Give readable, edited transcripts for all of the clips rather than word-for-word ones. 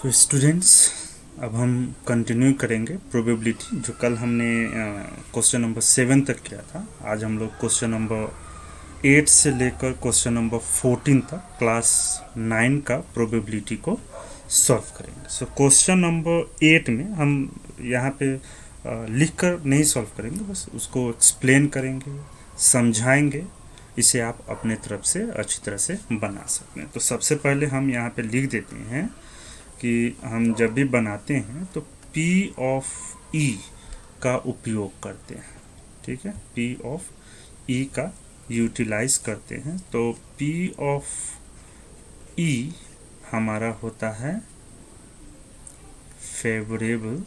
तो स्टूडेंट्स, अब हम कंटिन्यू करेंगे प्रोबेबिलिटी, जो कल हमने क्वेश्चन नंबर 7 तक किया था। आज हम लोग क्वेश्चन नंबर 8 से लेकर क्वेश्चन नंबर 14 तक क्लास 9 का प्रोबेबिलिटी को सॉल्व करेंगे। सो क्वेश्चन नंबर 8 में हम यहाँ पे लिख कर नहीं सॉल्व करेंगे, बस उसको एक्सप्लेन करेंगे, समझाएंगे। इसे आप अपने तरफ से अच्छी तरह से बना सकते हैं। तो सबसे पहले हम यहाँ पे लिख देते हैं कि हम जब भी बनाते हैं तो P ऑफ E का उपयोग करते हैं। ठीक है, P ऑफ E का यूटिलाइज करते हैं। तो P ऑफ E हमारा होता है favourable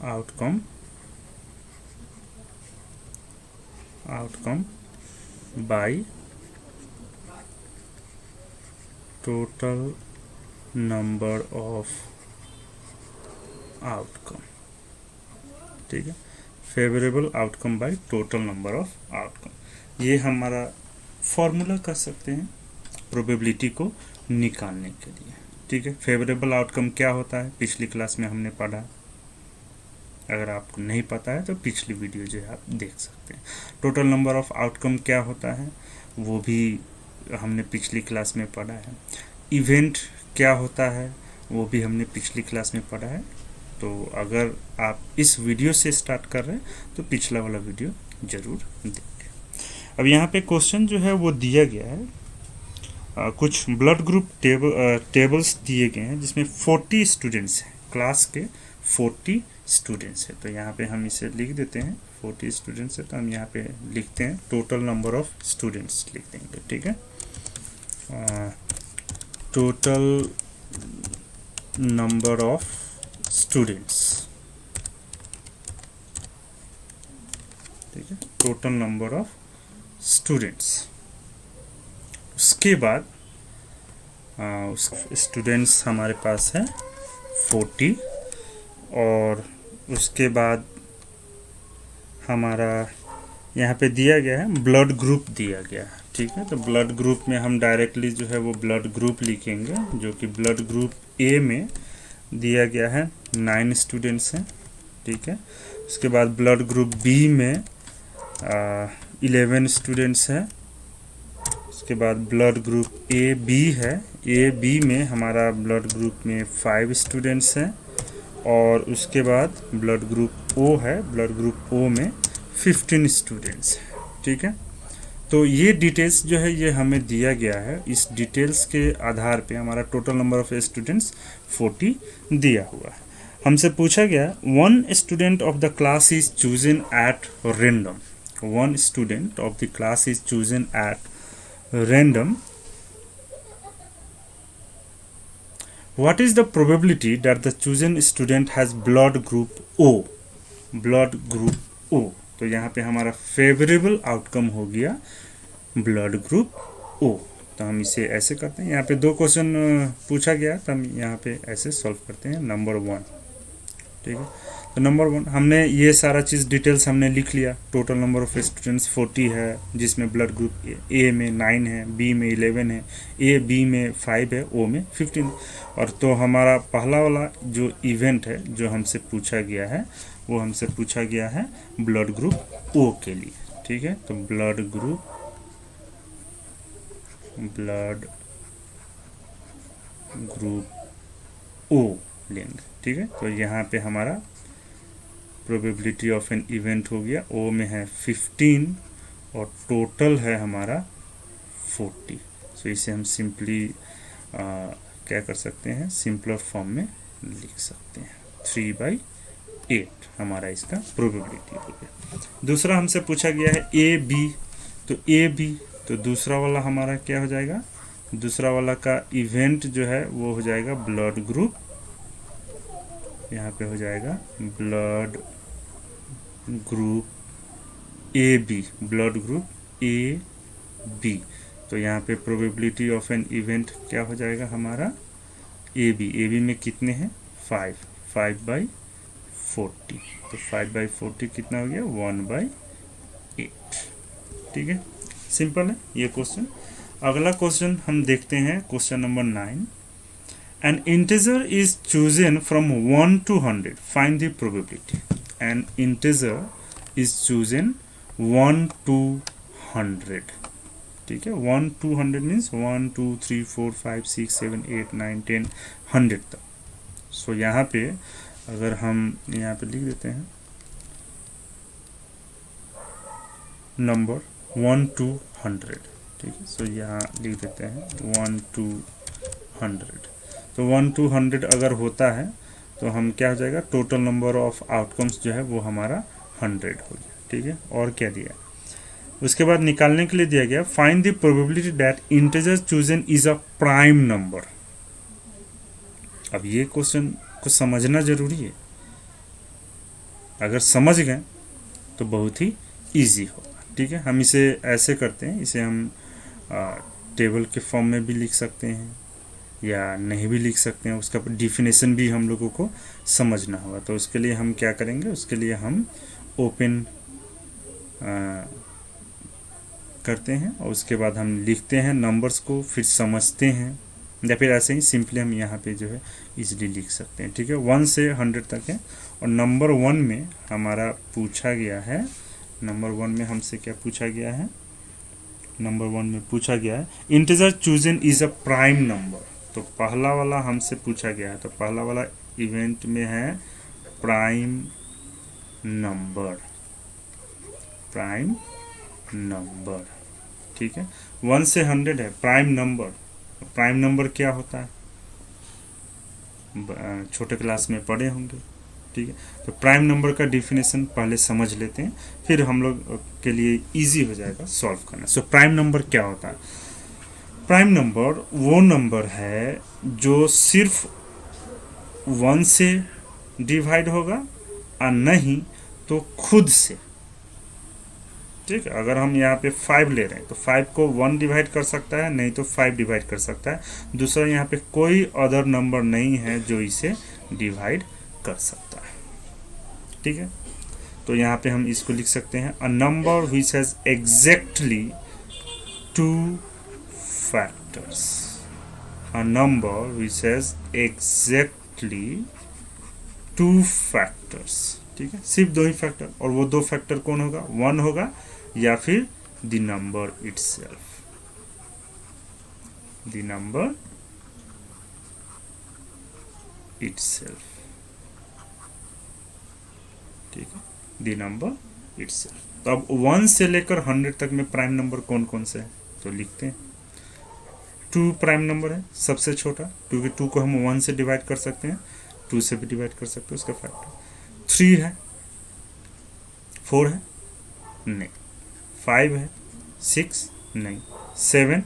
outcome by total number of outcome. ठीक है, favourable outcome by total number of outcome, ये हमारा फॉर्मूला कर सकते हैं प्रोबेबिलिटी को निकालने के लिए। ठीक है, फेवरेबल आउटकम क्या होता है पिछली क्लास में हमने पढ़ा। अगर आपको नहीं पता है तो पिछली वीडियो जो है आप देख सकते हैं। टोटल नंबर ऑफ आउटकम क्या होता है वो भी हमने पिछली क्लास में पढ़ा है। इवेंट क्या होता है वो भी हमने पिछली क्लास में पढ़ा है। तो अगर आप इस वीडियो से स्टार्ट कर रहे हैं तो पिछला वाला वीडियो जरूर देखें। अब यहाँ पे क्वेश्चन जो है वो दिया गया है, कुछ ब्लड ग्रुप टेबल्स दिए गए हैं जिसमें 40 स्टूडेंट्स हैं, क्लास के 40 स्टूडेंट्स है। तो यहाँ पे हम इसे लिख देते हैं 40 स्टूडेंट्स है, तो हम यहाँ पे लिखते हैं टोटल नंबर ऑफ स्टूडेंट्स लिख देंगे। ठीक है, टोटल नंबर ऑफ स्टूडेंट्स। ठीक है, टोटल नंबर ऑफ स्टूडेंट्स। उसके बाद स्टूडेंट्स हमारे पास है 40, और उसके बाद हमारा यहाँ पे दिया गया है ब्लड ग्रुप दिया गया है। ठीक है, तो ब्लड ग्रुप में हम डायरेक्टली जो है वो ब्लड ग्रुप लिखेंगे, जो कि ब्लड ग्रुप ए में दिया गया है 9 स्टूडेंट्स हैं। ठीक है, उसके बाद ब्लड ग्रुप बी में 11 स्टूडेंट्स हैं। उसके बाद ब्लड ग्रुप ए बी है, ए बी में हमारा ब्लड ग्रुप में 5 स्टूडेंट्स हैं। और उसके बाद ब्लड ग्रुप ओ है, ब्लड ग्रुप ओ में 15 स्टूडेंट्स हैं। ठीक है, तो ये डिटेल्स जो है ये हमें दिया गया है। इस डिटेल्स के आधार पे हमारा टोटल नंबर ऑफ स्टूडेंट्स 40 दिया हुआ है। हमसे पूछा गया 1 student of the class is chosen at random. 1 student of the class is chosen at random. What is the probability that the chosen student has blood group O? Blood group O, तो यहाँ पे हमारा favourable outcome हो गया blood group O। तो हम इसे ऐसे करते हैं, यहाँ पे 2 क्वेश्चन पूछा गया तो हम यहाँ पे ऐसे सॉल्व करते हैं। नंबर 1, ठीक है, तो नंबर 1 हमने ये सारा चीज़ डिटेल्स हमने लिख लिया। टोटल नंबर ऑफ स्टूडेंट्स 40 है, जिसमें ब्लड ग्रुप ए में 9 है, बी में 11 है, ए बी में 5 है, ओ में 15। और तो हमारा पहला वाला जो इवेंट है जो हमसे पूछा गया है वो हमसे पूछा गया है ब्लड ग्रुप ओ के लिए। ठीक है, तो ब्लड ग्रुप ओ लेंगे। ठीक है, तो यहाँ पे हमारा प्रोबेबिलिटी ऑफ एन इवेंट हो गया। ओ में है 15 और टोटल है हमारा 40। सो इसे हम सिंपली क्या कर सकते हैं, सिंपलर फॉर्म में लिख सकते हैं। 3/8 हमारा इसका प्रोबेबिलिटी हो गया। दूसरा हमसे पूछा गया है ए बी, तो ए बी तो दूसरा वाला हमारा क्या हो जाएगा, दूसरा वाला का इवेंट जो है वो हो जाएगा ब्लड ग्रुप, यहाँ पे हो जाएगा blood group A B, blood group A B. तो यहाँ पे प्रोबेबिलिटी ऑफ एन इवेंट क्या हो जाएगा हमारा ए बी में कितने हैं 5/40। तो 5/40 कितना हो गया 1/8। ठीक है, सिंपल है ये क्वेश्चन। अगला क्वेश्चन हम देखते हैं, question number 9। N integer is chosen from 1 to 100, find the probability. N integer is chosen 1 to 100, ठीक है। 1 to 100 मीन्स 1 2 3 4 5 6 7 8 9 10 100 तक। सो यहाँ पे अगर हम यहाँ पे लिख देते हैं नंबर 1 to 100, ठीक है। सो यहाँ लिख देते हैं 1 to 100। तो 1 to 100 अगर होता है तो हम क्या हो जाएगा, टोटल नंबर ऑफ आउटकम्स जो है वो हमारा 100 हो गया, ठीक है। और क्या दिया, उसके बाद निकालने के लिए दिया गया find the probability that integer chosen is a prime number. अब ये क्वेश्चन को समझना जरूरी है, अगर समझ गए तो बहुत ही इजी होगा, ठीक है। हम इसे ऐसे करते हैं, इसे हम टेबल के फॉर्म में भी लिख सकते हैं या नहीं भी लिख सकते हैं, उसका डिफिनेशन भी हम लोगों को समझना होगा। तो उसके लिए हम क्या करेंगे, उसके लिए हम ओपन करते हैं और उसके बाद हम लिखते हैं नंबर्स को, फिर समझते हैं, या फिर ऐसे ही सिंपली हम यहाँ पे जो है इजीली लिख सकते हैं, ठीक है। 1 से 100 तक है। और नंबर 1 में हमारा पूछा गया है, नंबर 1 में हमसे क्या पूछा गया है, नंबर 1 में पूछा गया है integer chosen is a prime number. तो पहला वाला हमसे पूछा गया है, तो पहला वाला इवेंट में है प्राइम नंबर, प्राइम नंबर, ठीक है। 1 से 100 है प्राइम नंबर। प्राइम नंबर क्या होता है, छोटे क्लास में पढ़े होंगे, ठीक है। तो प्राइम नंबर का डिफिनेशन पहले समझ लेते हैं, फिर हम लोग के लिए इजी हो जाएगा सॉल्व करना। सो प्राइम नंबर क्या होता है, प्राइम नंबर वो नंबर है जो सिर्फ 1 से डिवाइड होगा और नहीं तो खुद से, ठीक है। अगर हम यहाँ पे 5 ले रहे हैं तो 5 को 1 डिवाइड कर सकता है, नहीं तो 5 डिवाइड कर सकता है। दूसरा यहाँ पे कोई अदर नंबर नहीं है जो इसे डिवाइड कर सकता है, ठीक है। तो यहाँ पे हम इसको लिख सकते हैं a number which has exactly 2 factors, a number which has exactly 2 factors, ठीक है। सिर्फ 2 ही फैक्टर, और वो 2 फैक्टर कौन होगा, 1 होगा या फिर the number itself, the number itself, ठीक है, द नंबर इटसेल्फ। तो अब 1 से लेकर 100 तक में प्राइम नंबर कौन कौन से हैं, तो लिखते हैं 2 प्राइम नंबर है सबसे छोटा, क्योंकि 2 को हम 1 से डिवाइड कर सकते हैं, 2 से भी डिवाइड कर सकते हैं उसका फैक्टर। 3 है, 4 है नहीं, 5 है, 6 नहीं, 7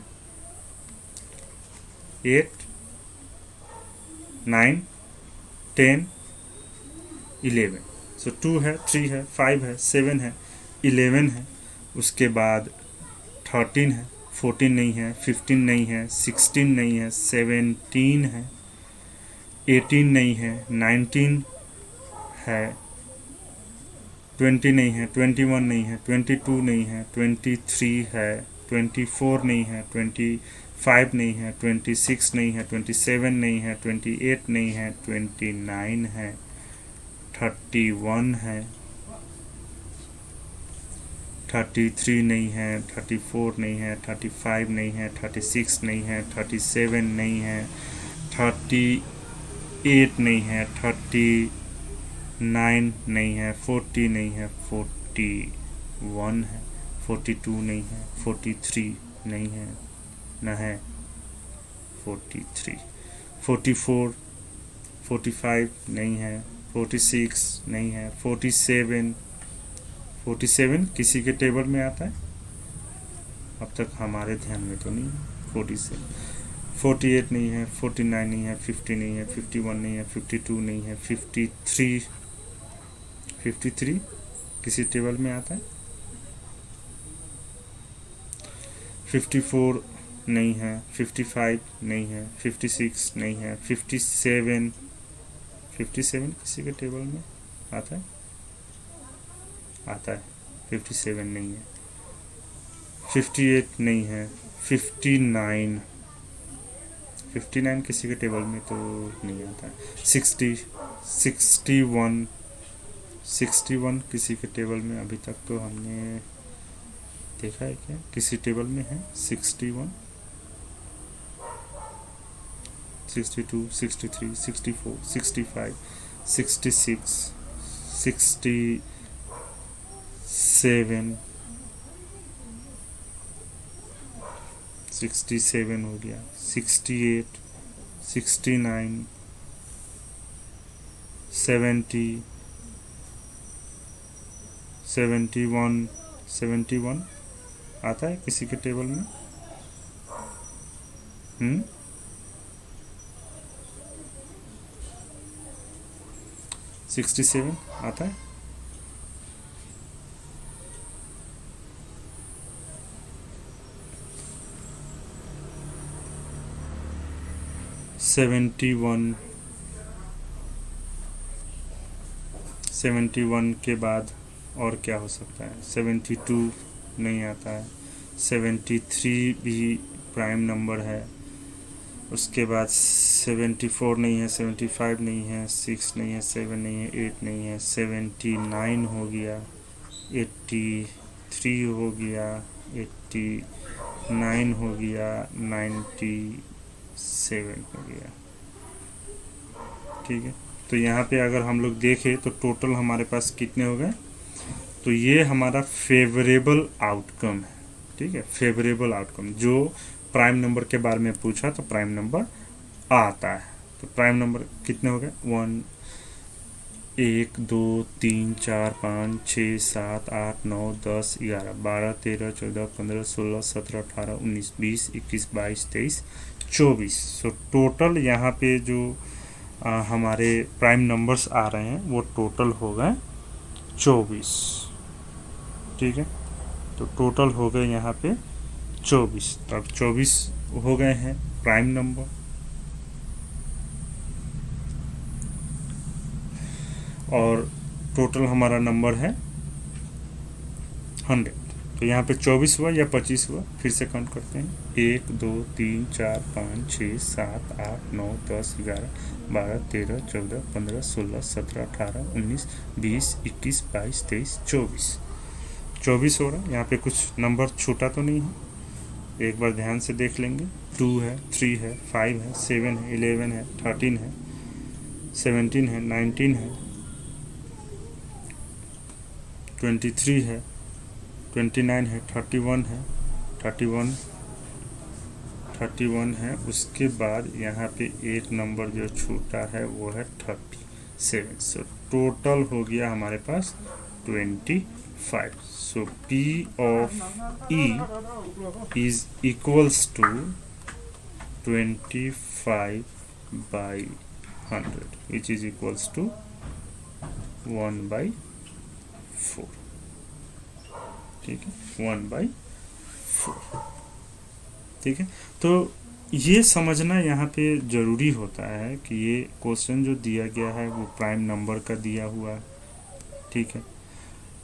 8 9 10 11। सो 2 है, 3 है, 5 है, 7 है, 11 है, उसके बाद 13 है, 14 नहीं है, 15 नहीं है, 16 नहीं है, 17 है, 18 नहीं है, 19 है, 20 नहीं है, 21 नहीं है, 22 नहीं है, 23 है, 24 नहीं है, 25 नहीं है, 26 नहीं है, 27 नहीं है, 28 नहीं है, 29 है, 31 है, 33 नहीं है, 34 नहीं है, 35 नहीं है, 36 नहीं है, 37 नहीं है, 38 नहीं है, 39 नहीं है, 40 नहीं है, 41 है, 42 नहीं है, 43 नहीं है, न है 43, 44 45 नहीं है, 46 नहीं है, 47 किसी के टेबल में आता है, अब तक हमारे ध्यान में तो नहीं है। 47 48 नहीं है, 49 नहीं है, 50 नहीं है, 51 नहीं है, 52 नहीं है, 53 किसी टेबल में आता है। 54 नहीं है, 55 नहीं है, 56 नहीं है, 57 किसी के टेबल में आता है 57 नहीं है, 58 नहीं है, 59, 59 किसी के टेबल में तो नहीं आता है, 60, 61, 61 किसी के टेबल में अभी तक तो हमने देखा है क्या, किसी टेबल में है 61, 62, 63, 64, 65, 66, 67, 67 हो गया, 68, 69, 70, 71, 71 आता है किसी के टेबल में? 67 आता है? सेवेंटी वन के बाद और क्या हो सकता है? 72 नहीं आता है, 73 भी प्राइम नंबर है, उसके बाद 74 नहीं है, 75 नहीं है, 6 नहीं है, 7 नहीं है, 8 नहीं है, 79 हो गया, 83 हो गया, 89 हो गया, 97 हो गया। ठीक है, तो यहाँ पे अगर हम लोग देखें तो टोटल हमारे पास कितने हो गए? तो ये हमारा फेवरेबल आउटकम है। ठीक है, फेवरेबल आउटकम, जो प्राइम नंबर के बारे में पूछा तो प्राइम नंबर आता है। तो प्राइम नंबर कितने हो गए? 1 2 3 4 5 6 7 8 9 10 11 12 13 14 15 16 17 18 19 20 21 22 23 24। सो टोटल यहाँ पे जो हमारे प्राइम नंबर्स आ रहे हैं वो टोटल हो गए 24। ठीक है, तो टोटल हो गए यहाँ पे 24। तब 24 हो गए हैं प्राइम नंबर, और टोटल हमारा नंबर है 100। तो यहाँ पे 24 हुआ या 25 हुआ? फिर से काउंट करते हैं, 1 2 3 4 5 6 7 8 9 10 11 12 13 14 15 16 17 18 19 20 21 22 23 24। 24 हो रहा है। यहाँ पे कुछ नंबर छूटा तो नहीं है? एक बार ध्यान से देख लेंगे। 2 है, 3 है, 5 है, 7 है, 11 है, 13 है, 17 है, 19 है, 23 है, 29 है, 31 है, 31 है। उसके बाद यहाँ पे एक नंबर जो छूटा है वो है 37। सो टोटल हो गया हमारे पास 25। सो P of E is equals to 25 by 100, which is equals to 1/4। ठीक है, 1/4। ठीक है, तो ये समझना यहाँ पे ज़रूरी होता है कि ये क्वेश्चन जो दिया गया है वो प्राइम नंबर का दिया हुआ है। ठीक है,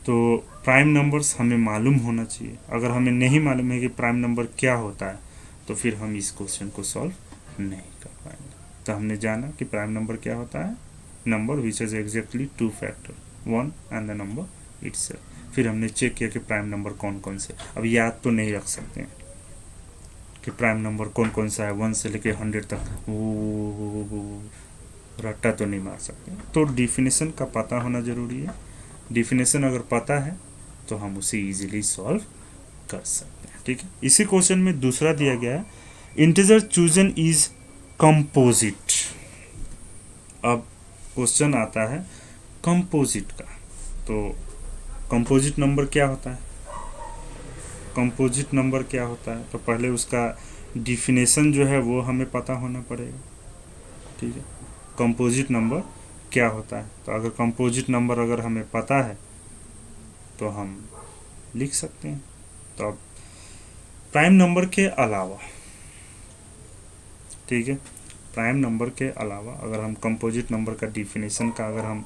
तो प्राइम नंबर्स हमें मालूम होना चाहिए। अगर हमें नहीं मालूम है कि प्राइम नंबर क्या होता है तो फिर हम इस क्वेश्चन को सॉल्व नहीं कर पाएंगे। तो हमने जाना कि प्राइम नंबर क्या होता है, number which is exactly 2 factor 1 and the number itself. फिर हमने चेक किया कि प्राइम नंबर कौन कौन से, अब याद तो नहीं रख सकते हैं कि प्राइम नंबर कौन कौन सा है, 1 से लेके 100 तक वो रट्टा तो नहीं मार सकते। तो डिफिनेशन का पता होना ज़रूरी है। डिफिनेशन अगर पता है तो हम उसे इजीली सॉल्व कर सकते हैं। ठीक है, इसी क्वेश्चन में दूसरा दिया गया है, इंटीजर चूजन इज कंपोजिट। अब क्वेश्चन आता है कंपोजिट का। तो कंपोजिट नंबर क्या होता है? कंपोजिट नंबर क्या होता है? तो पहले उसका डिफिनेशन जो है वो हमें पता होना पड़ेगा। ठीक है, कंपोजिट नंबर क्या होता है? तो अगर कंपोजिट नंबर अगर हमें पता है तो हम लिख सकते हैं। तो अब प्राइम नंबर के अलावा, ठीक है, प्राइम नंबर के अलावा अगर हम कंपोजिट नंबर का डिफिनेशन का अगर हम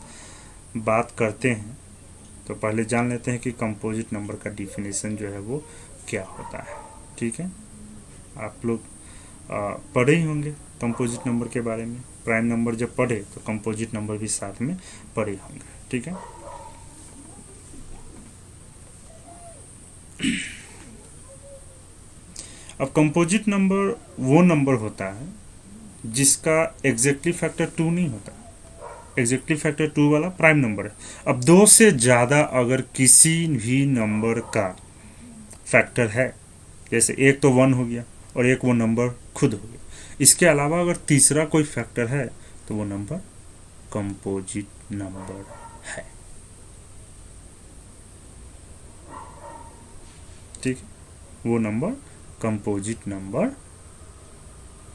बात करते हैं तो पहले जान लेते हैं कि कंपोजिट नंबर का डिफिनेशन जो है वो क्या होता है। ठीक है, आप लोग पढ़े ही होंगे कंपोजिट नंबर के बारे में। प्राइम नंबर जब पढ़े तो कंपोजिट नंबर भी साथ में पढ़े होंगे। ठीक है, अब कंपोजिट नंबर वो नंबर होता है जिसका एग्जैक्टली फैक्टर 2 नहीं होता। एग्जैक्टली फैक्टर 2 वाला प्राइम नंबर है। अब 2 से ज़्यादा अगर किसी भी नंबर का फैक्टर है, जैसे एक तो 1 हो गया और एक वो नंबर खुद हो गया, इसके अलावा अगर तीसरा कोई फैक्टर है तो वो नंबर कंपोजिट नंबर है। ठीक है, वो नंबर कंपोजिट नंबर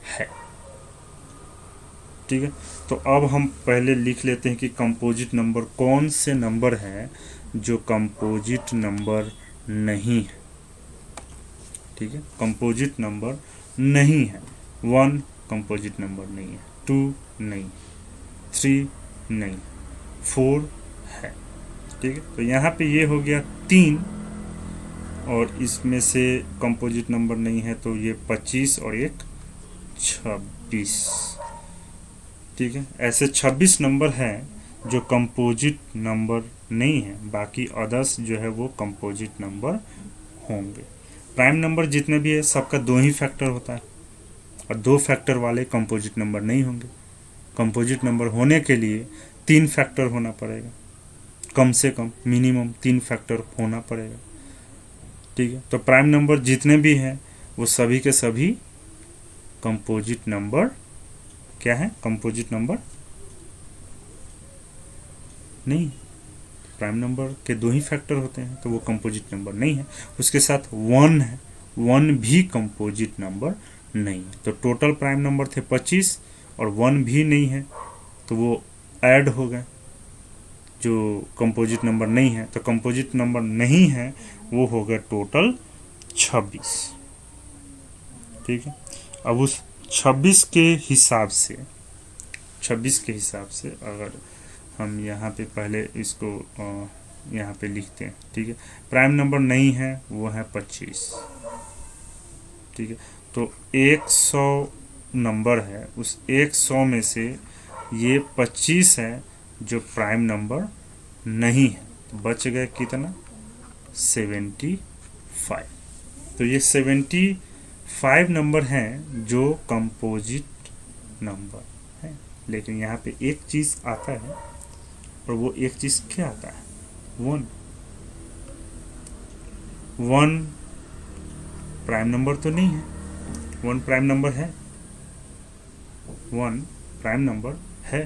है। ठीक है, तो अब हम पहले लिख लेते हैं कि कंपोजिट नंबर कौन से नंबर हैं जो कंपोजिट नंबर नहीं है। ठीक है, कंपोजिट नंबर नहीं है। 1 कंपोजिट नंबर नहीं है, 2 नहीं, 3 नहीं, 4 है। ठीक है, तो यहाँ पे ये हो गया 3, और इसमें से कंपोजिट नंबर नहीं है तो ये 25 और एक 26। ठीक है, ऐसे 26 नंबर हैं जो कंपोजिट नंबर नहीं है, बाकी अदर्स जो है वो कंपोजिट नंबर होंगे। प्राइम नंबर जितने भी है सबका 2 ही फैक्टर होता है, और 2 फैक्टर वाले कंपोजिट नंबर नहीं होंगे। कंपोजिट नंबर होने के लिए 3 फैक्टर होना पड़ेगा, कम से कम मिनिमम 3 फैक्टर होना पड़ेगा। ठीक है, तो प्राइम नंबर जितने भी हैं वो सभी के सभी कंपोजिट नंबर क्या है? कंपोजिट नंबर नहीं। प्राइम नंबर के 2 ही फैक्टर होते हैं तो वो कंपोजिट नंबर नहीं है। उसके साथ 1 है, 1 भी कंपोजिट नंबर नहीं है। तो टोटल प्राइम नंबर थे 25 और 1 भी नहीं है, तो वो ऐड हो गए जो कंपोजिट नंबर नहीं है। तो कंपोजिट नंबर नहीं है वो हो गया टोटल 26। ठीक है, अब उस 26 के हिसाब से अगर हम यहाँ पे पहले इसको यहाँ पे लिखते हैं। ठीक है, प्राइम नंबर नहीं है वो है 25। ठीक है, तो 100 नंबर है, उस 100 में से ये 25 है जो प्राइम नंबर नहीं है, तो बच गए कितना? 75। तो ये 75 नंबर हैं जो कंपोजिट नंबर है। लेकिन यहाँ पे एक चीज़ आता है, और वो एक चीज़ क्या आता है? 1 प्राइम नंबर तो नहीं है। 1 प्राइम नंबर है, 1 प्राइम नंबर है,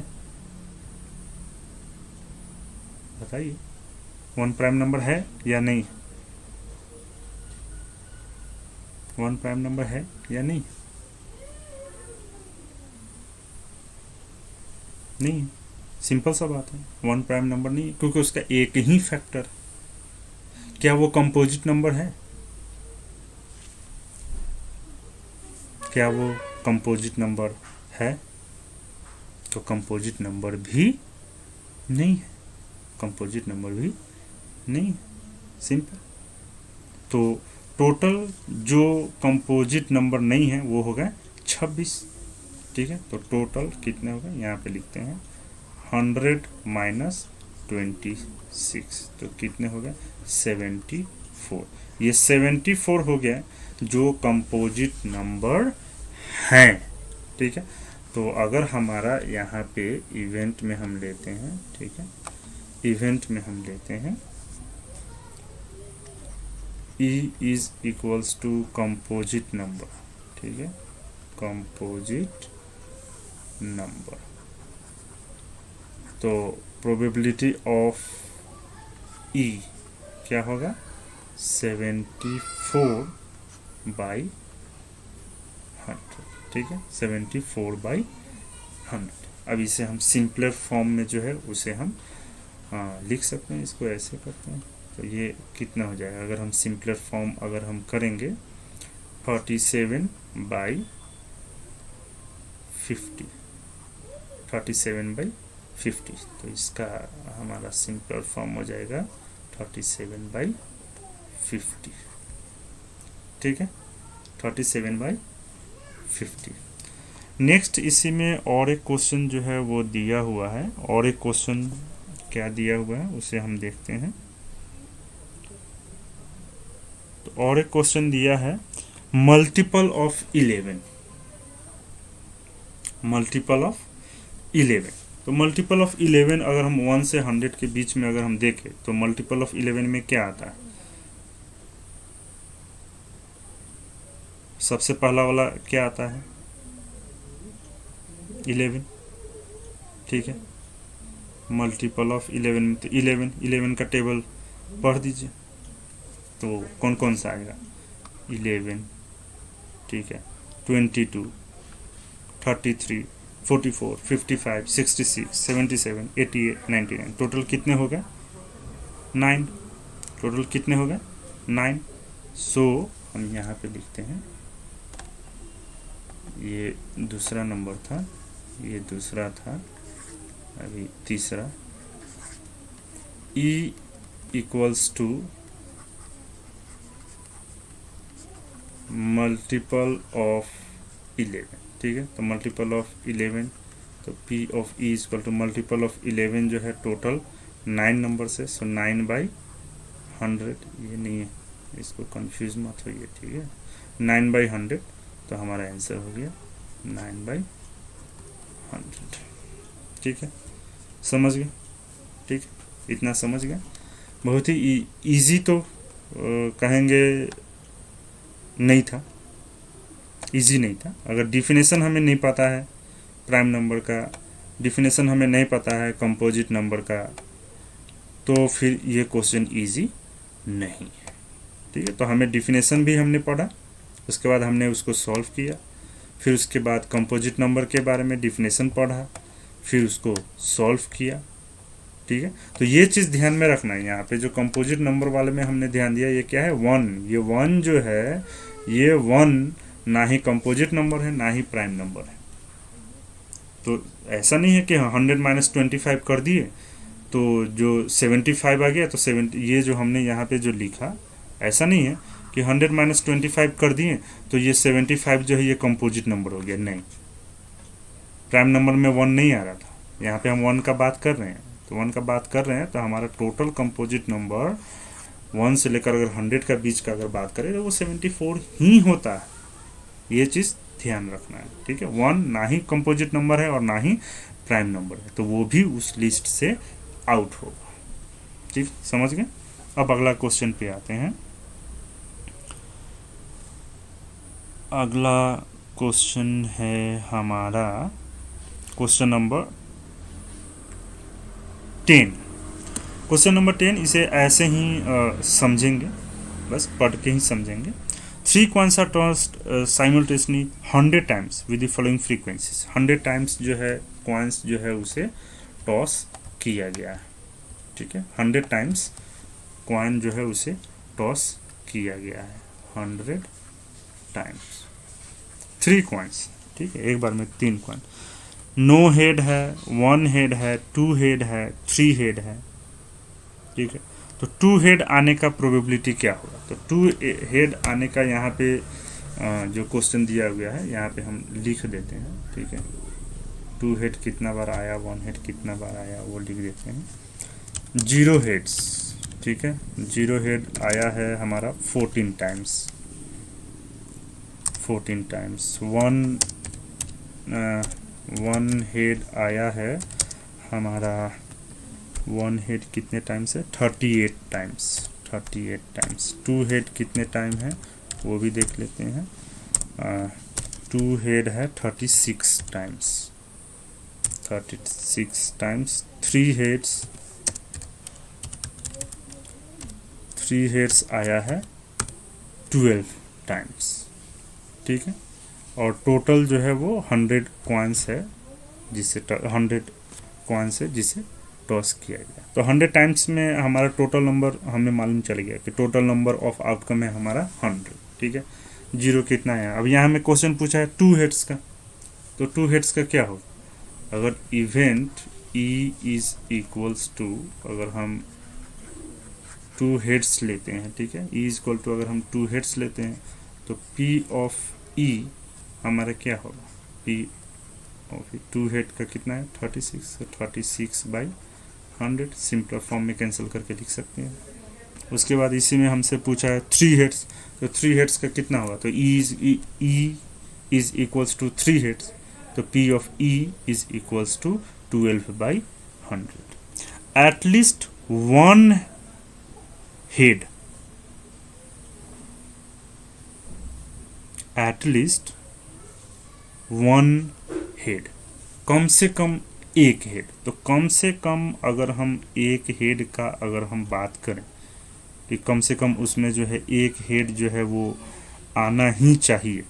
बताइए 1 प्राइम नंबर है या नहीं? 1 प्राइम नंबर है या नहीं? नहीं, सिंपल सा बात है, 1 प्राइम नंबर नहीं है क्योंकि उसका एक ही फैक्टर। क्या वो कंपोजिट नंबर है? क्या वो कंपोजिट नंबर है? तो कंपोजिट नंबर भी नहीं है, कंपोजिट नंबर भी नहीं है, सिंपल। तो टोटल जो कंपोजिट नंबर नहीं है वो हो गए 26। ठीक है, तो टोटल कितने हो गए यहाँ पे लिखते हैं 100 माइनस 26, तो कितने हो गए 74। ये 74 हो गया जो कंपोजिट नंबर हैं। ठीक है, तो अगर हमारा यहाँ पे इवेंट में हम लेते हैं, ठीक है, इवेंट में हम लेते हैं E is equals to composite number. ठीक है, कंपोजिट नंबर, तो प्रोबेबिलिटी ऑफ E क्या होगा 74 बाई 100। ठीक है, 74 बाई 100। अब इसे हम सिंपलर फॉर्म में जो है उसे हम लिख सकते हैं, इसको ऐसे करते हैं तो ये कितना हो जाएगा अगर हम सिंपलर फॉर्म अगर हम करेंगे 47 बाई 50, 47 बाई 50, तो इसका हमारा सिंपलर फॉर्म हो जाएगा 37 बाई 50। ठीक है, 37/50। नेक्स्ट इसी में और एक क्वेश्चन जो है वो दिया हुआ है, और एक क्वेश्चन क्या दिया हुआ है उसे हम देखते हैं। तो और एक क्वेश्चन दिया है मल्टीपल ऑफ 11, मल्टीपल ऑफ 11। तो मल्टीपल ऑफ 11 अगर हम 1 से 100 के बीच में अगर हम देखें तो मल्टीपल ऑफ 11 में क्या आता है? सबसे पहला वाला क्या आता है? 11, ठीक है। मल्टीपल ऑफ 11 में तो 11 का टेबल पढ़ दीजिए, तो कौन कौन सा आएगा? 11, ठीक है, 22, 33, 44, 55, 66, 77, 88, 99। टोटल कितने हो गए? 9। टोटल कितने हो गए? 9। सो हम यहाँ पे लिखते हैं, ये दूसरा नंबर था, ये दूसरा था, अभी तीसरा। E equals to multiple of 11, ठीक है। तो मल्टीपल ऑफ 11, तो P of E equal to multiple of 11 जो है टोटल 9 नंबर से, सो 9/100। ये नहीं है, इसको कंफ्यूज मत होइए, ठीक है। 9/100, तो हमारा आंसर हो गया 9/100, ठीक है। समझ गए? ठीक, इतना समझ गए। बहुत ही इजी तो कहेंगे नहीं था, इजी नहीं था। अगर डिफिनेशन हमें नहीं पता है प्राइम नंबर का, डिफिनेशन हमें नहीं पता है कंपोजिट नंबर का, तो फिर ये क्वेश्चन इजी नहीं है, ठीक है। तो हमें डिफिनेशन भी हमने पढ़ा, उसके बाद हमने उसको सॉल्व किया, फिर उसके बाद कंपोजिट नंबर के बारे में डिफिनेशन पढ़ा, फिर उसको सॉल्व किया, ठीक है। तो ये चीज़ ध्यान में रखना है। यहाँ पे जो कंपोजिट नंबर वाले में हमने ध्यान दिया, ये क्या है? 1। ये 1 जो है, ये 1 ना ही कंपोजिट नंबर है ना ही प्राइम नंबर है। तो ऐसा नहीं है कि 100 - 25 कर दिए तो जो 75 आ गया, तो 70, ये जो हमने यहाँ पे जो लिखा, ऐसा नहीं है कि 100 - 25 कर दिए तो ये 75 जो है ये कंपोजिट नंबर हो गया। नहीं, प्राइम नंबर में 1 नहीं आ रहा था, यहाँ पे हम 1 का बात कर रहे हैं। तो 1 का बात कर रहे हैं, तो हमारा टोटल कंपोजिट नंबर 1 से लेकर अगर 100 का बीच का अगर बात करें तो वो 74 ही होता है। ये चीज़ ध्यान रखना है, ठीक है। 1 ना ही कंपोजिट नंबर है और ना ही प्राइम नंबर है, तो वो भी उस लिस्ट से आउट होगा, ठीक, समझ गए। अब अगला क्वेश्चन पे आते हैं। अगला क्वेश्चन है हमारा क्वेश्चन नंबर 10। क्वेश्चन नंबर 10, इसे ऐसे ही समझेंगे, बस पढ़ के ही समझेंगे। 3 coins are tossed simultaneously 100 times with the following frequencies। 100 times जो है coins जो है उसे टॉस किया गया है, ठीक है। 100 टाइम्स coin जो है उसे टॉस किया गया है 100 टाइम्स। 3 coins, ठीक है, एक बार में 3 coin। नो हेड है, 1 हेड है, 2 हेड है, 3 हेड है, ठीक है। तो 2 हेड आने का प्रोबेबिलिटी क्या होगा? तो 2 हेड आने का यहाँ पे जो क्वेश्चन दिया गया है यहाँ पे हम लिख देते हैं, ठीक है। 2 हेड कितना बार आया, 1 हेड कितना बार आया, वो लिख देते हैं। 0 हेड्स, ठीक है, 0 हेड आया है हमारा 14 टाइम्स, 14 टाइम्स। 1 हेड आया है हमारा, 1 हेड कितने टाइम्स है? 38 टाइम्स, 38 टाइम्स। 2 हेड कितने टाइम है वो भी देख लेते हैं। 2 हेड है 36 टाइम्स, 36 टाइम्स। 3 हेड्स आया है 12 टाइम्स, ठीक है। और टोटल जो है वो 100 कॉइन्स है, जिसे 100 कॉइन्स है जिसे टॉस किया गया। तो 100 टाइम्स में हमारा टोटल नंबर हमें मालूम चल गया कि टोटल नंबर ऑफ आउटकम है हमारा 100, ठीक है। 0 कितना है? अब यहाँ हमें क्वेश्चन पूछा है 2 हेड्स का, तो 2 हेड्स का क्या होगा? अगर event E is equals to, अगर हम 2 हेड्स लेते हैं, ठीक है, E इज इक्वल टू, अगर हम 2 हेड्स लेते हैं तो P ऑफ E हमारा क्या होगा, P ऑफ E 2 हेड का कितना है 36, तो 36/100 सिंपल फॉर्म में कैंसिल करके लिख सकते हैं। उसके बाद इसी में हमसे पूछा है 3 हेड्स, तो 3 हेड्स का कितना होगा, तो E is equals to 3 heads, तो P of E is equals to 12/100। At least one head, at least one head, कम से कम एक हेड। तो कम से कम अगर हम एक हेड का अगर हम बात करें कि कम से कम उसमें जो है एक हेड जो है वो आना ही चाहिए,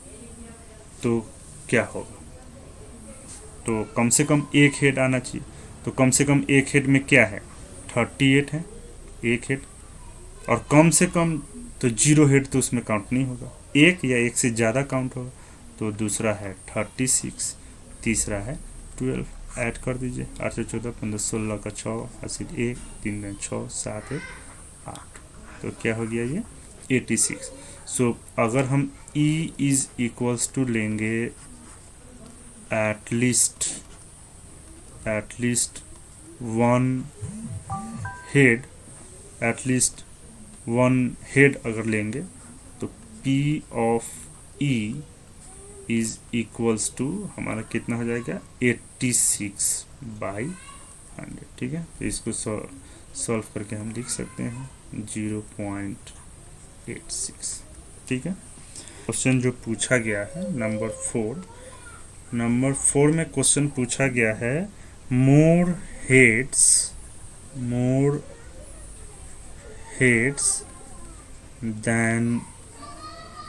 तो क्या होगा, तो कम से कम एक हेड आना चाहिए। तो कम से कम एक हेड में क्या है 38 है एक हेड, और कम से कम तो 0 हेड तो उसमें काउंट नहीं होगा, एक या एक से ज़्यादा काउंट होगा। तो दूसरा है 36, तीसरा है 12, ऐड कर दीजिए 8 से 14 15 16 का 6 80 1 3 दिन 6 7 1 8, तो क्या हो गया ये 86। सो अगर हम E इज इक्वल्स टू लेंगे at least one head, at least one head अगर लेंगे तो P of E is equals to हमारा कितना हो जाएगा 86/100। ठीक है, तो इसको सॉल्व करके हम लिख सकते हैं 0.86। ठीक है, क्वेश्चन जो पूछा गया है नंबर 4 में क्वेश्चन पूछा गया है मोर हेड्स देन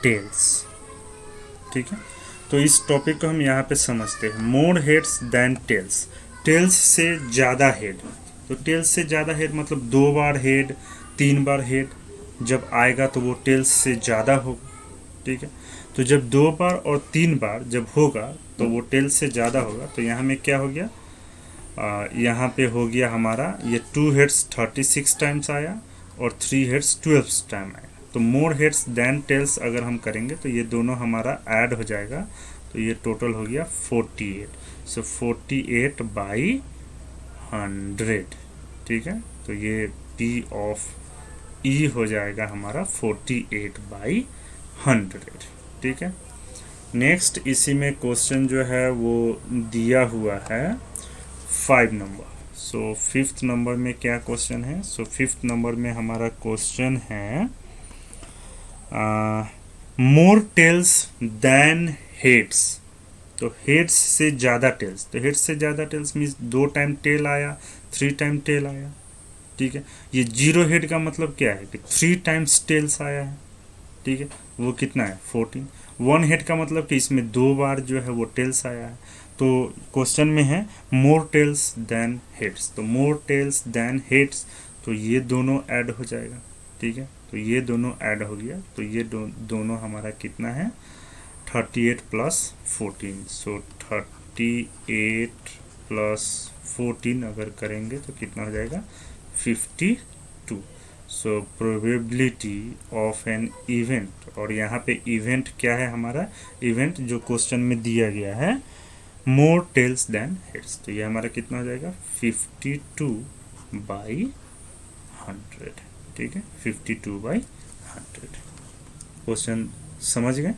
टेल्स। ठीक है, तो इस टॉपिक को हम यहाँ पे समझते हैं। मोर हेड्स देन टेल्स, टेल्स से ज़्यादा हेड, तो टेल्स से ज़्यादा हेड मतलब 2 बार हेड 3 बार हेड जब आएगा तो वो टेल्स से ज़्यादा होगा। ठीक है, तो जब 2 बार और 3 बार जब होगा तो वो टेल्स से ज़्यादा होगा। तो यहाँ में क्या हो गया, यहाँ पे हो गया हमारा ये 2 हेड्स 36 टाइम्स आया और 3 हेड्स 12 टाइम आया। तो मोर हेड्स देन टेल्स अगर हम करेंगे तो ये दोनों हमारा ऐड हो जाएगा, तो ये टोटल हो गया 48। सो 48/100। ठीक है, तो ये P ऑफ E हो जाएगा हमारा 48/100। ठीक है, नेक्स्ट इसी में क्वेश्चन जो है वो दिया हुआ है 5 नंबर। सो 5th नंबर में क्या क्वेश्चन है, सो 5th नंबर में हमारा क्वेश्चन है मोर टेल्स देन हेड्स, तो हेड्स से ज़्यादा टेल्स, तो हेड्स से ज़्यादा टेल्स मीन्स 2 टाइम टेल आया 3 टाइम टेल आया। ठीक है, ये 0 हेड का मतलब क्या है कि 3 टाइम्स टेल्स आया है। ठीक है, वो कितना है 14। 1 हेड का मतलब कि इसमें 2 बार जो है वो टेल्स आया है। तो क्वेश्चन में है मोर टेल्स देन हेड्स, तो मोर टेल्स देन हेड्स, तो ये दोनों ऐड हो जाएगा। ठीक है, तो ये दोनों ऐड हो गया, तो ये दोनों हमारा कितना है 38 + 14। सो 38 + 14 अगर करेंगे तो कितना हो जाएगा 52। So probability of an event, और यहाँ पे इवेंट क्या है हमारा, इवेंट जो क्वेश्चन में दिया गया है मोर टेल्स देन हेड्स, तो ये हमारा कितना हो जाएगा 52/100। ठीक है, 52/100। क्वेश्चन समझ गए,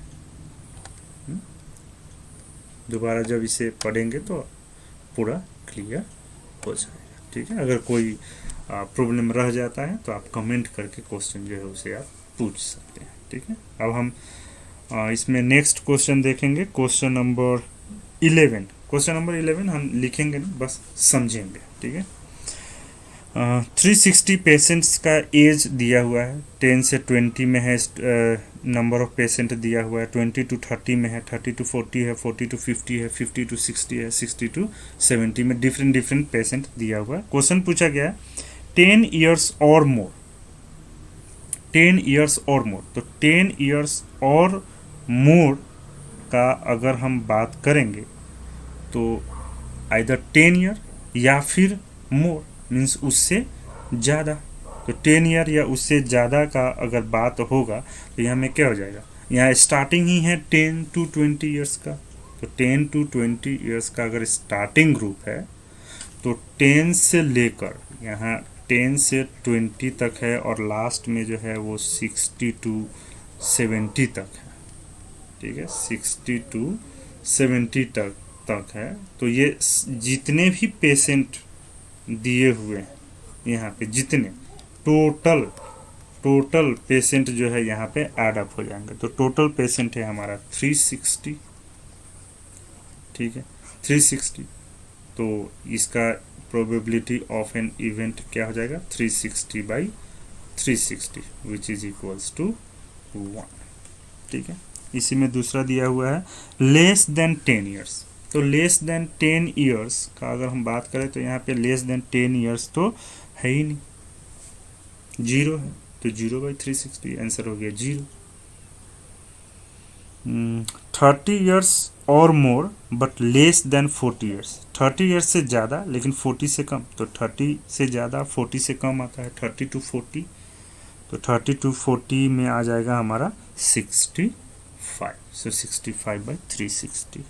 दोबारा जब इसे पढ़ेंगे तो पूरा क्लियर हो जाएगा। ठीक है, अगर कोई प्रॉब्लम रह जाता है तो आप कमेंट करके क्वेश्चन जो है उसे आप पूछ सकते हैं। ठीक है, अब हम इसमें नेक्स्ट क्वेश्चन देखेंगे, क्वेश्चन नंबर 11। क्वेश्चन नंबर 11 हम लिखेंगे नहीं, बस समझेंगे। ठीक है, 360 पेशेंट्स का एज दिया हुआ है, 10 से 20 में है, नंबर ऑफ पेशेंट दिया हुआ है, 20 to 30 में है, 30 to 40 है, 40 to 50 है, 50 to 60 है, 60 to 70 में डिफरेंट पेशेंट दिया हुआ है। क्वेश्चन पूछा गया है 10 years और मोर, 10 years और मोर, तो 10 years और मोर का अगर हम बात करेंगे तो आइदर 10 ईयर या फिर मोर मीन्स उससे ज़्यादा। तो 10 ईयर या उससे ज़्यादा का अगर बात होगा तो यहाँ में क्या हो जाएगा, यहाँ स्टार्टिंग ही है 10 to 20 ईयर्स का, तो 10 to 20 ईयर्स का अगर स्टार्टिंग ग्रुप है तो 10 से लेकर यहाँ 10 से 20 तक है, और लास्ट में जो है वो 60 to 70 तक है, ठीक है, 60 to 70 तक है। तो ये जितने भी पेशेंट दिए हुए हैं यहाँ पे, जितने टोटल पेशेंट जो है यहाँ पे ऐड अप हो जाएंगे। तो टोटल पेशेंट है हमारा 360, ठीक है, 360। तो इसका प्रोबेबिलिटी ऑफ एन इवेंट क्या हो जाएगा, 360/360 विच इज इक्वल्स टू 1, ठीक है। इसी में दूसरा दिया हुआ है लेस देन 10 ईयर्स। तो लेस देन 10 ईयर्स का अगर हम बात करें तो यहाँ पे लेस देन 10 ईयर्स तो है ही नहीं, 0 है, तो 0/360 आंसर हो गया 0। 30 ईयर्स और more but less then 40 years, 30 years से ज़्यादा लेकिन 40 से कम, तो 30 से ज़्यादा 40 से कम आता है 30 to 40, तो 30 to 40 में आ जाएगा हमारा 65, सो 65/360।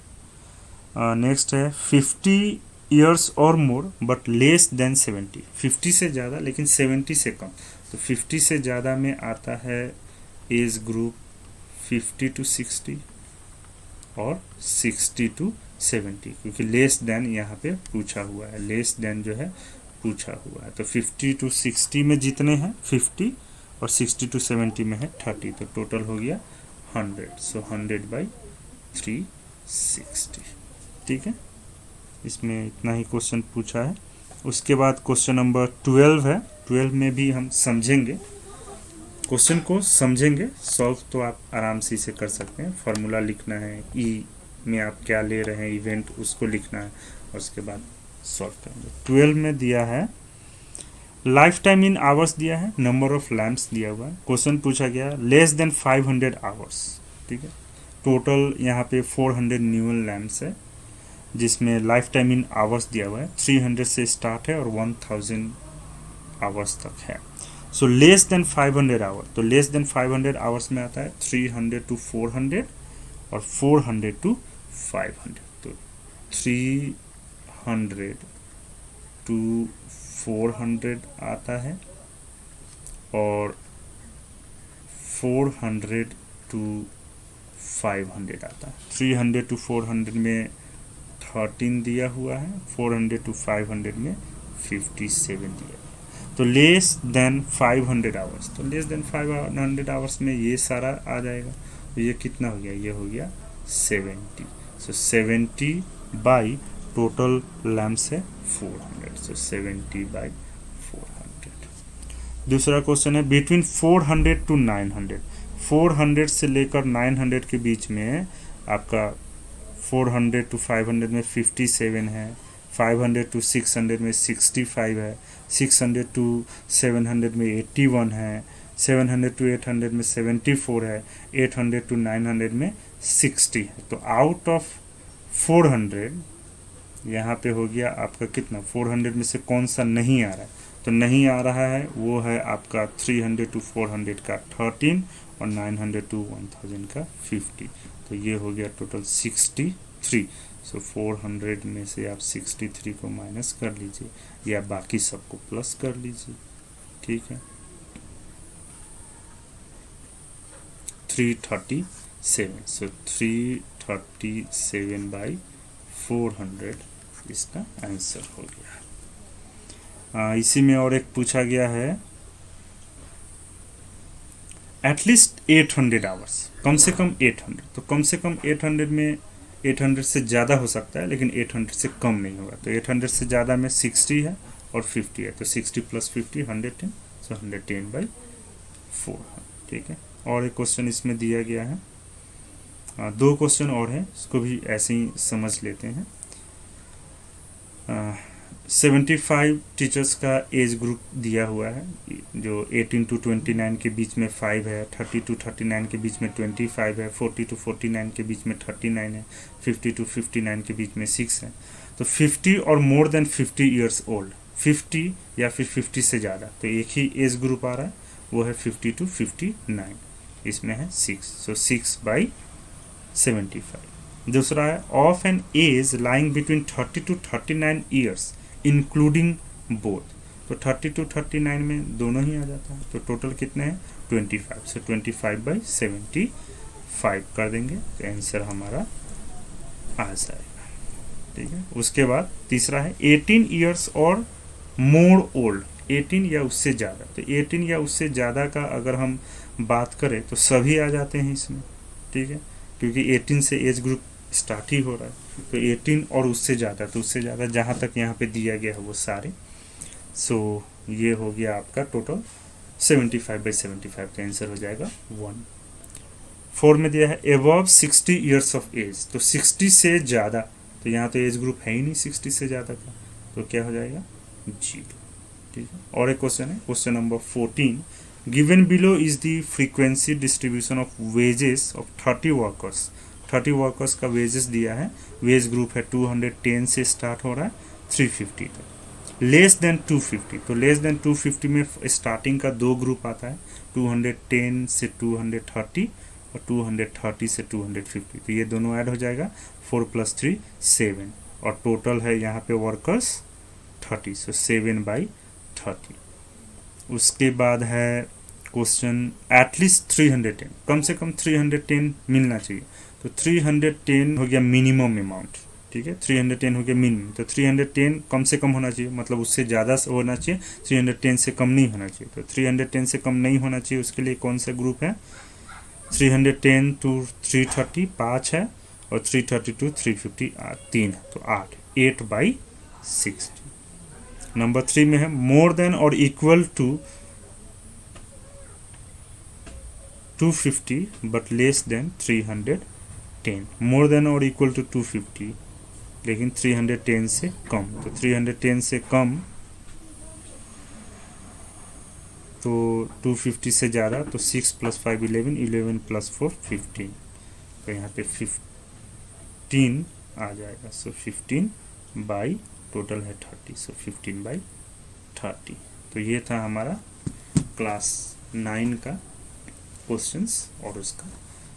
नेक्स्ट है 50 ईयर्स और मोर बट लेस देन 70, 50 से ज़्यादा लेकिन 70 से कम, तो 50 से ज़्यादा में आता है एज ग्रुप 50 to 60 और 60 to 70, क्योंकि लेस देन यहाँ पे पूछा हुआ है, लेस देन जो है पूछा हुआ है। तो 50 to 60 में जितने हैं 50 और 60 to 70 में है 30, तो टोटल हो गया 100, सो 100/360, ठीक है। इसमें इतना ही क्वेश्चन पूछा है। उसके बाद क्वेश्चन नंबर 12 है। 12 में भी हम समझेंगे, क्वेश्चन को समझेंगे, सॉल्व तो आप आराम से इसे कर सकते हैं। फार्मूला लिखना है, ई में आप क्या ले रहे हैं इवेंट उसको लिखना है और उसके बाद सॉल्व करेंगे। 12 में दिया है लाइफ टाइम इन आवर्स दिया है, नंबर ऑफ लैम्प्स दिया हुआ है। क्वेश्चन पूछा गया लेस देन 500 आवर्स, ठीक है। टोटल यहाँ पे 400 न्यूअल लैम्प्स है, जिसमें लाइफ टाइम इन आवर्स दिया हुआ है 300 से स्टार्ट है और 1000 आवर्स तक है। सो लेस देन 500 आवर, तो लेस देन 500 आवर्स में आता है 300 to 400 और 400 to 500, तो 300 to 400 आता है और 400 to 500 आता है। 300 to 400 में 13 दिया हुआ है, 400 to 500 में 57 दिया है। तो लेस देन 500 आवर्स, तो लेस देन 500 आवर्स में ये सारा आ जाएगा, तो ये कितना हो गया, ये हो गया 70, सो 70 बाई टोटल लैम्प्स है 400, सो 70/400। दूसरा क्वेश्चन है बिटवीन 400 to 900, 400 से लेकर 900 के बीच में आपका 400 to 500 में 57 है, 500 to 600 में 65 है, 600 to 700 में 81 है, 700 to 800 में 74 है, 800 to 900 में 60 है। तो आउट ऑफ 400 यहाँ पे हो गया आपका कितना, 400 में से कौन सा नहीं आ रहा है, तो नहीं आ रहा है वो है आपका 300 to 400 का 13 और 900 to 1000 का 50, तो ये हो गया टोटल 63। सो 400 में से आप 63 को माइनस कर लीजिए या बाकी सबको प्लस कर लीजिए, ठीक है। 337, सो 337/400 इसका आंसर हो गया। इसी में और एक पूछा गया है एटलीस्ट 800 आवर्स, कम से कम 800, तो कम से कम 800 में 800 से ज़्यादा हो सकता है लेकिन 800 से कम नहीं होगा। तो 800 से ज़्यादा में 60 है और 50 है, तो 60 + 50 110, सो 110/400, ठीक है। और एक क्वेश्चन इसमें दिया गया है, 2 क्वेश्चन और हैं, इसको भी ऐसे ही समझ लेते हैं। 75 टीचर्स का एज ग्रुप दिया हुआ है, जो 18 to 29 के बीच में 5 है, 30 to 39 के बीच में 25 है, 40 to 49 के बीच में 39 है, 50 to 59 के बीच में 6 है। तो 50 और मोर देन 50 ईयर्स ओल्ड, 50 या फिर 50 से ज़्यादा, तो एक ही एज ग्रुप आ रहा है वो है 50 to 59, इसमें है 6, सो 6/75। दूसरा है of an age lying between 30 to 39 years including both, तो 30 to 39 में दोनों ही आ जाता है, तो टोटल कितने हैं 25, सो 25/75 कर देंगे तो आंसर हमारा आ जाएगा। ठीक है, उसके बाद तीसरा है 18 ईयर्स और मोर ओल्ड, 18 या उससे ज़्यादा, तो 18 या उससे ज़्यादा का अगर हम बात करें तो सभी आ जाते हैं इसमें। ठीक है, क्योंकि 18 से एज ग्रुप स्टार्ट ही हो रहा है, तो 18 और उससे ज़्यादा, तो उससे ज़्यादा जहाँ तक यहाँ पे दिया गया है वो सारे। सो ये हो गया आपका टोटल 75/75, का आंसर हो जाएगा 1। 4 में दिया है एबव 60 ईयर्स ऑफ एज, तो 60 से ज़्यादा, तो यहाँ तो एज ग्रुप है ही नहीं 60 से ज़्यादा का, तो क्या हो जाएगा 0। ठीक है, और एक क्वेश्चन है, question number 14, given below is the frequency distribution of wages of 30 workers. 30 workers का वेजेस दिया है, वेज ग्रुप है 210 से स्टार्ट हो रहा है 350 तक, लेस देन 250, तो लेस देन 250 में स्टार्टिंग का दो ग्रुप आता है, 210 से 230 और 230 से 250, तो ये दोनों ऐड हो जाएगा, 4 + 3 7, और टोटल है यहाँ पे वर्कर्स 30, सो 7/30। उसके बाद है क्वेश्चन एटलीस्ट 310, कम से कम 310 मिलना चाहिए, तो 310 हो गया मिनिमम अमाउंट। ठीक है, 310 हो गया मिनिमम, तो 310 कम से कम होना चाहिए, मतलब उससे ज़्यादा होना चाहिए, 310 से कम नहीं होना चाहिए, तो 310 से कम नहीं होना चाहिए, उसके लिए कौन सा ग्रुप है, 310 to 330 5 है, और 330 to 350 3 है, तो 8/60। नंबर 3 में है मोर देन और equal to 250 but less than 310, more than और इक्वल टू 250 लेकिन 310 से कम, तो 310 से कम तो 250 से ज़्यादा, तो 6 + 5 11, 11 + 4 15, तो यहाँ पे 15 आ जाएगा, सो 15 बाई टोटल है 30, सो 15/30। तो ये था हमारा क्लास 9 का क्वेश्चंस और उसका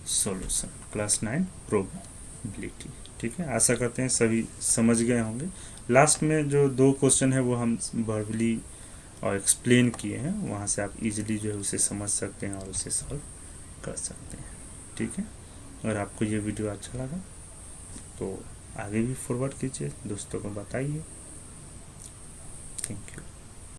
सॉल्यूशन, क्लास 9 प्रोबेबिलिटी। ठीक है, आशा करते हैं सभी समझ गए होंगे। लास्ट में जो 2 क्वेश्चन है वो हम वर्बली और एक्सप्लेन किए हैं, वहाँ से आप इजीली जो है उसे समझ सकते हैं और उसे सॉल्व कर सकते हैं। ठीक है, अगर आपको ये वीडियो अच्छा लगा तो आगे भी फॉरवर्ड कीजिए, दोस्तों को बताइए। Thank you.